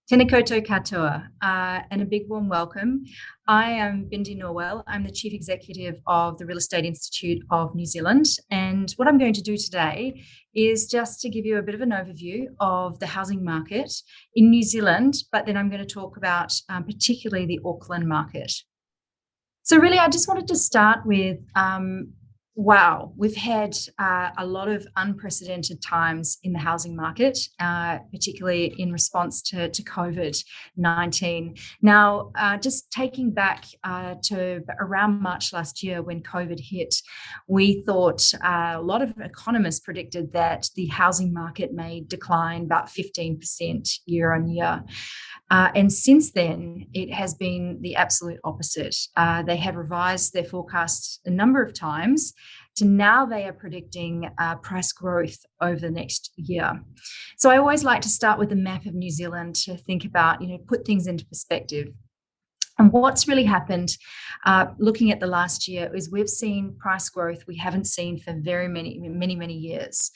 Tēnā koutou katoa, and a big warm welcome. I am Bindi Norwell. I'm the Chief Executive of the Real Estate Institute of New Zealand. And what I'm going to do today is just to give you a bit of an overview of the housing market in New Zealand, but then I'm going to talk about particularly the Auckland market. So really, I just wanted to start with wow, we've had a lot of unprecedented times in the housing market, particularly in response to COVID-19. Now, just taking back to around March last year when COVID hit, we thought a lot of economists predicted that the housing market may decline about 15% year on year. And since then, it has been the absolute opposite. They have revised their forecasts a number of times to now they are predicting price growth over the next year. So I always like to start with a map of New Zealand to think about, put things into perspective. And what's really happened, looking at the last year, is we've seen price growth we haven't seen for many years.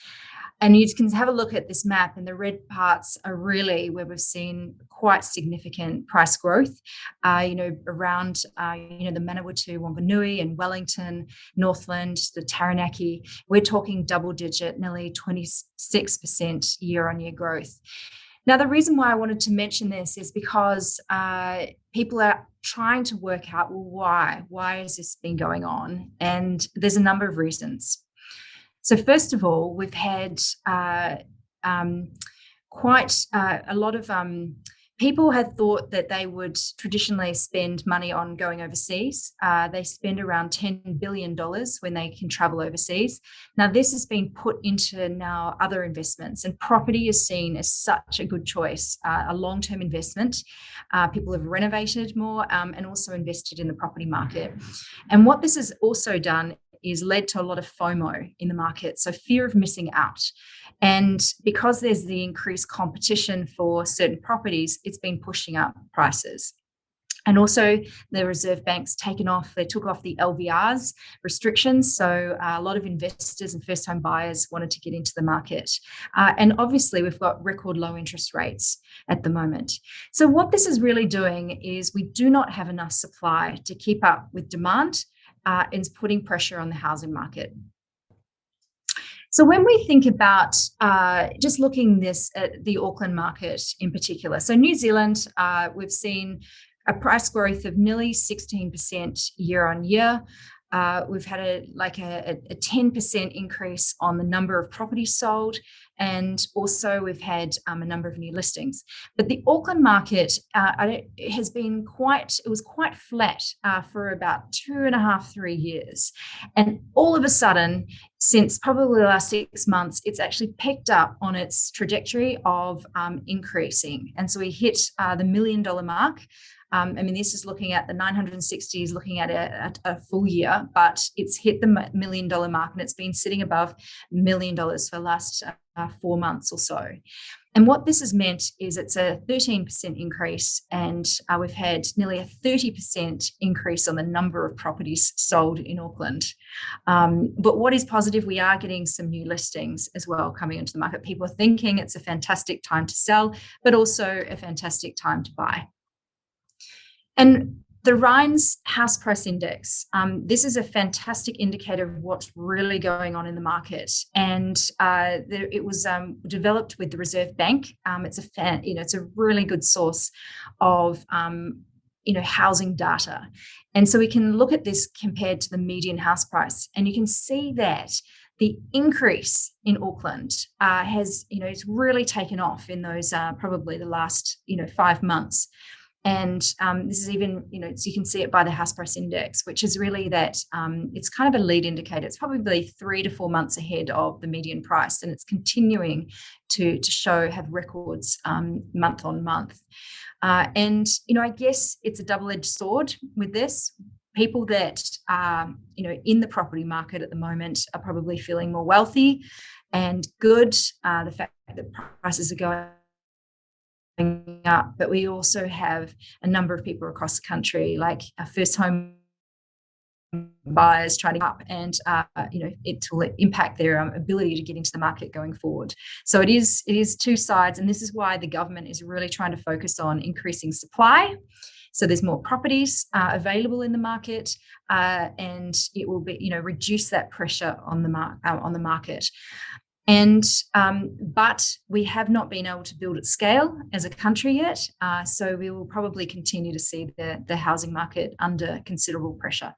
And you can have a look at this map, and the red parts are really where we've seen quite significant price growth, around, the Manawatu, Wanganui and Wellington, Northland, the Taranaki. We're talking double digit, nearly 26% year on year growth. Now, the reason why I wanted to mention this is because people are trying to work out, well, why has this been going on? And there's a number of reasons. So first of all, we've had quite a lot of people had thought that they would traditionally spend money on going overseas. They spend around $10 billion when they can travel overseas. Now, this has been put into now other investments, and property is seen as such a good choice, a long-term investment. People have renovated more and also invested in the property market. And what this has also done is led to a lot of FOMO in the market, so fear of missing out. And because there's the increased competition for certain properties, it's been pushing up prices. And also the Reserve Bank's they took off the LVRs restrictions. So a lot of investors and first-time buyers wanted to get into the market. And obviously we've got record low interest rates at the moment. So what this is really doing is we do not have enough supply to keep up with demand. Is putting pressure on the housing market. So when we think about just looking at the Auckland market in particular, so New Zealand, we've seen a price growth of nearly 16% year on year. We've had a 10% increase on the number of properties sold, and also we've had a number of new listings. But the Auckland market was quite flat for about 2.5, 3 years. And all of a sudden, since probably the last 6 months, it's actually picked up on its trajectory of increasing. And so we hit the $1 million mark. This is looking at the 960s, looking at a full year, but it's hit the $1 million mark, and it's been sitting above $1 million for the last 4 months or so. And what this has meant is it's a 13% increase, and we've had nearly a 30% increase on the number of properties sold in Auckland. But what is positive, we are getting some new listings as well coming into the market. People are thinking it's a fantastic time to sell, but also a fantastic time to buy. And the REINZ House Price Index, this is a fantastic indicator of what's really going on in the market. And it was developed with the Reserve Bank. It's a really good source of housing data. And so we can look at this compared to the median house price, and you can see that the increase in Auckland it's really taken off in those probably the last 5 months. And this is even, so you can see it by the house price index, which is really that it's kind of a lead indicator. It's probably 3 to 4 months ahead of the median price, and it's continuing to have records month on month. And I guess it's a double-edged sword with this. People that are, in the property market at the moment are probably feeling more wealthy and good. The fact that prices are going up, but we also have a number of people across the country, like first home buyers trying to up, and it will impact their ability to get into the market going forward. So it is two sides, and this is why the government is really trying to focus on increasing supply. So there's more properties available in the market, and it will be reduce that pressure on the market. And but we have not been able to build at scale as a country yet, so we will probably continue to see the housing market under considerable pressure.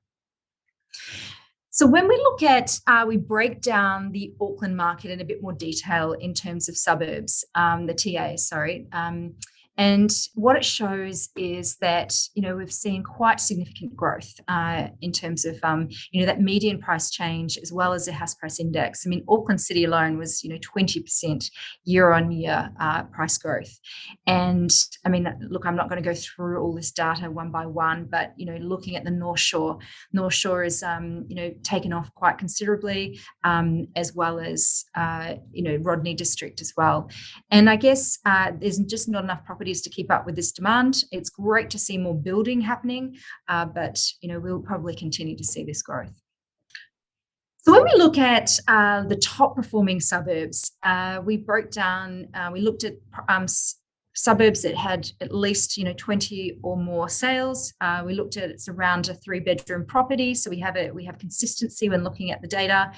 So when we look at, we break down the Auckland market in a bit more detail in terms of suburbs, the TA, sorry. And what it shows is that, we've seen quite significant growth in terms of, that median price change as well as the house price index. I mean, Auckland City alone was, 20% year on year price growth. And I mean, look, I'm not going to go through all this data one by one, but, looking at the North Shore is, taken off quite considerably, as well as, Rodney District as well. And I guess there's just not enough properties to keep up with this demand. It's great to see more building happening, but we'll probably continue to see this growth. So when we look at the top performing suburbs, we broke down, we looked at suburbs that had at least 20 or more sales. We looked at it's around a 3-bedroom property, so we have consistency when looking at the data.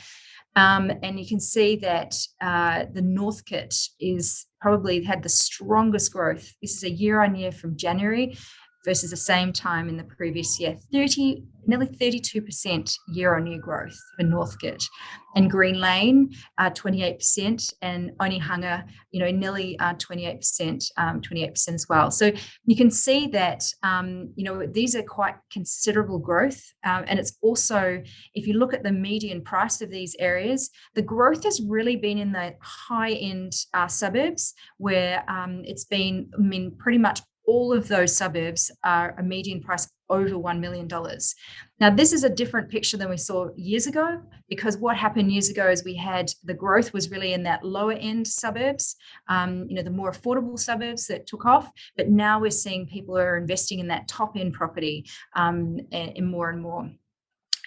And you can see that the Northcote is probably had the strongest growth. This is a year on year from January versus the same time in the previous year, nearly 32% year on year growth for Northcote. And Green Lane, 28%, and Onehunga, nearly 28% as well. So you can see that, these are quite considerable growth. And it's also, if you look at the median price of these areas, the growth has really been in the high end suburbs where it's been, pretty much all of those suburbs are a median price over $1 million. Now, this is a different picture than we saw years ago, because what happened years ago is the growth was really in that lower end suburbs, the more affordable suburbs that took off. But now we're seeing people are investing in that top end property and more and more.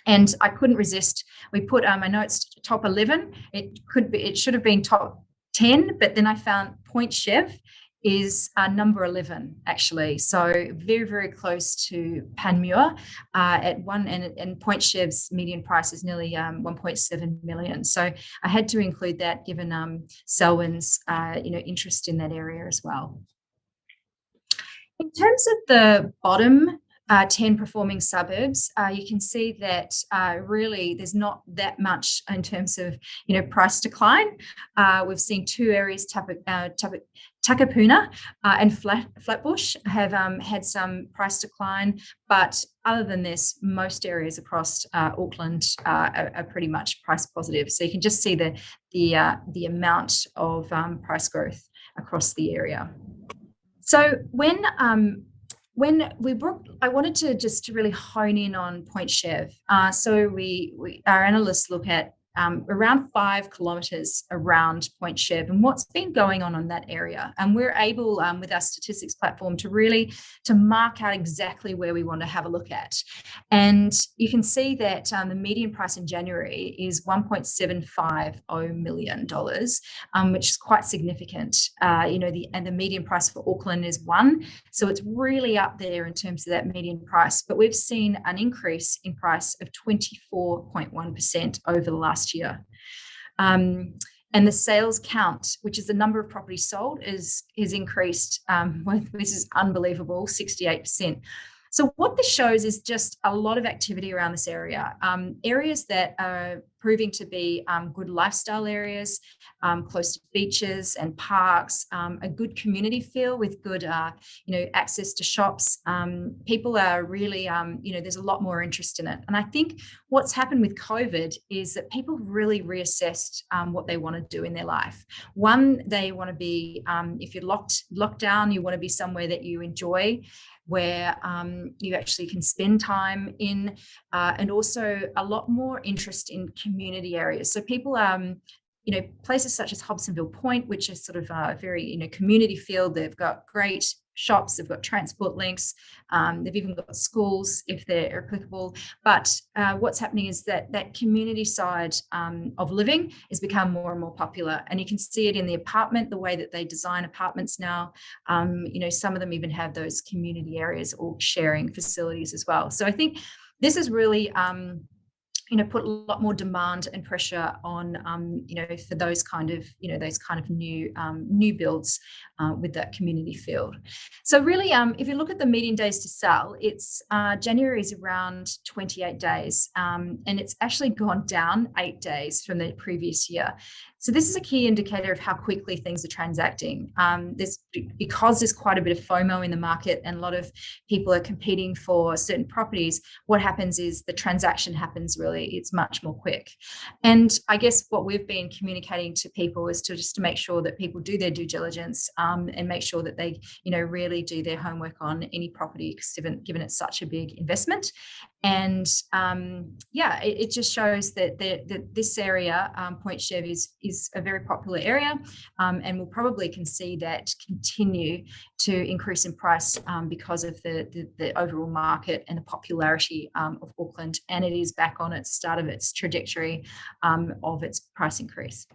And I couldn't resist. We put my notes top 11. It should have been top 10, but then I found Point Chev is number 11 actually, so very, very close to Panmure at one, and Point Chev's median price is nearly 1.7 million. So I had to include that given Selwyn's interest in that area as well. In terms of the bottom 10 performing suburbs, you can see that really there's not that much in terms of price decline. We've seen two areas, Takapuna and Flatbush, have had some price decline, but other than this, most areas across Auckland are pretty much price positive. So you can just see the amount of price growth across the area. So when we brought, I wanted to just really hone in on Point Chev. So our analysts look at around 5 kilometres around Point Chev and what's been going on in that area. And we're able, with our statistics platform, to mark out exactly where we want to have a look at. And you can see that the median price in January is $1.750 million, which is quite significant. And the median price for Auckland is 1. So it's really up there in terms of that median price. But we've seen an increase in price of 24.1% over the last year. And the sales count, which is the number of properties sold, is increased. This is unbelievable, 68%. So what this shows is just a lot of activity around this area. Areas that are proving to be good lifestyle areas, close to beaches and parks, a good community feel with good, access to shops. People are really, there's a lot more interest in it. And I think what's happened with COVID is that people really reassessed what they want to do in their life. One, they want to be, if you're locked down, you want to be somewhere that you enjoy, where you actually can spend time in, and also a lot more interest in community areas. So people, places such as Hobsonville Point, which is sort of a very, community feel. They've got great shops, they've got transport links, they've even got schools if they're applicable. But what's happening is that community side of living has become more and more popular, and you can see it in the apartment, the way that they design apartments now. Some of them even have those community areas or sharing facilities as well. So I think this is really put a lot more demand and pressure on, for those kind of new builds with that community field. So really, if you look at the median days to sell, it's January is around 28 days, and it's actually gone down 8 days from the previous year. So this is a key indicator of how quickly things are transacting. Because there's quite a bit of FOMO in the market and a lot of people are competing for certain properties, what happens is the transaction happens it's much more quick. And I guess what we've been communicating to people is to make sure that people do their due diligence and make sure that they, really do their homework on any property, given it's such a big investment. And it just shows that this area, Point Chev, is a very popular area, and we'll probably can see that continue to increase in price because of the overall market and the popularity of Auckland, and it is back on its start of its trajectory of its price increase.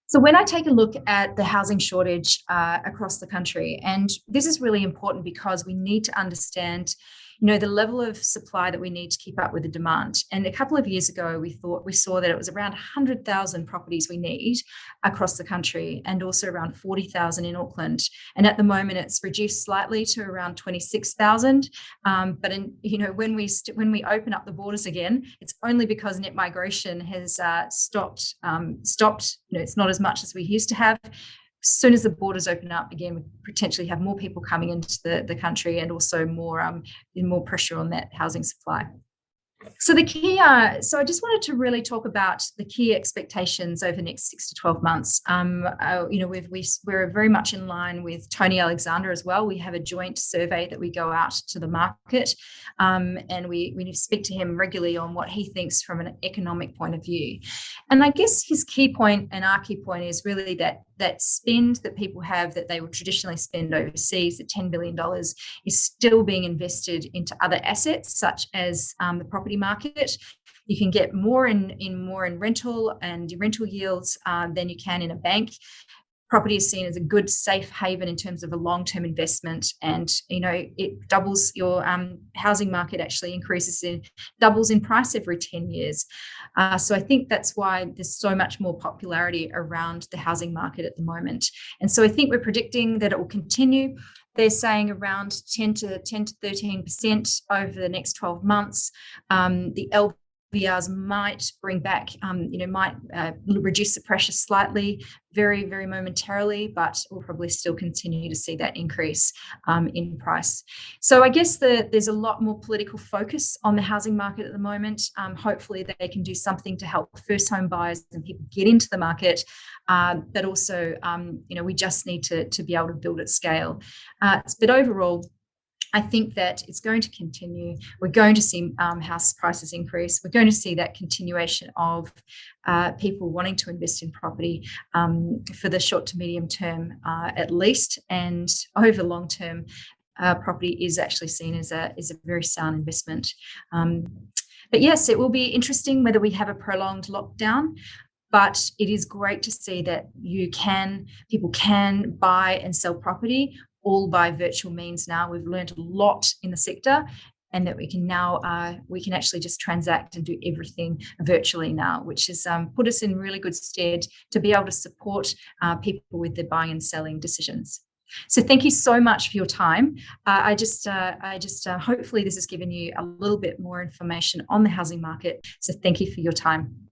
So when I take a look at the housing shortage across the country, and this is really important because we need to understand the level of supply that we need to keep up with the demand. And a couple of years ago, we saw that it was around 100,000 properties we need across the country, and also around 40,000 in Auckland. And at the moment, it's reduced slightly to around 26,000. But when we open up the borders again, it's only because net migration has stopped. It's not as much as we used to have. As soon as the borders open up again, we potentially have more people coming into the country, and also more pressure on that housing supply. So the key, so I just wanted to really talk about the key expectations over the next 6 to 12 months. We're very much in line with Tony Alexander as well. We have a joint survey that we go out to the market, and we need to speak to him regularly on what he thinks from an economic point of view. And I guess his key point and our key point is really that spend that people have that they would traditionally spend overseas, the $10 billion, is still being invested into other assets such as the property market. You can get more in rental and rental yields than you can in a bank. Property is seen as a good safe haven in terms of a long-term investment, and it doubles your housing market actually doubles in price every 10 years. So I think that's why there's so much more popularity around the housing market at the moment. And so I think we're predicting that it will continue. They're saying around 10 to 13% over the next 12 months. The LVRs might bring back, might reduce the pressure slightly, very, very momentarily, but we'll probably still continue to see that increase in price. So I guess there's a lot more political focus on the housing market at the moment. Hopefully they can do something to help first home buyers and people get into the market, but also, we just need to be able to build at scale. But overall, I think that it's going to continue. We're going to see house prices increase. We're going to see that continuation of people wanting to invest in property for the short to medium term at least, and over long term, property is actually seen as a very sound investment. But yes, it will be interesting whether we have a prolonged lockdown. But it is great to see that people can buy and sell property all by virtual means now. We've learned a lot in the sector, and that we can now actually just transact and do everything virtually now, which has put us in really good stead to be able to support people with their buying and selling decisions. So thank you so much for your time. I just hopefully this has given you a little bit more information on the housing market. So thank you for your time.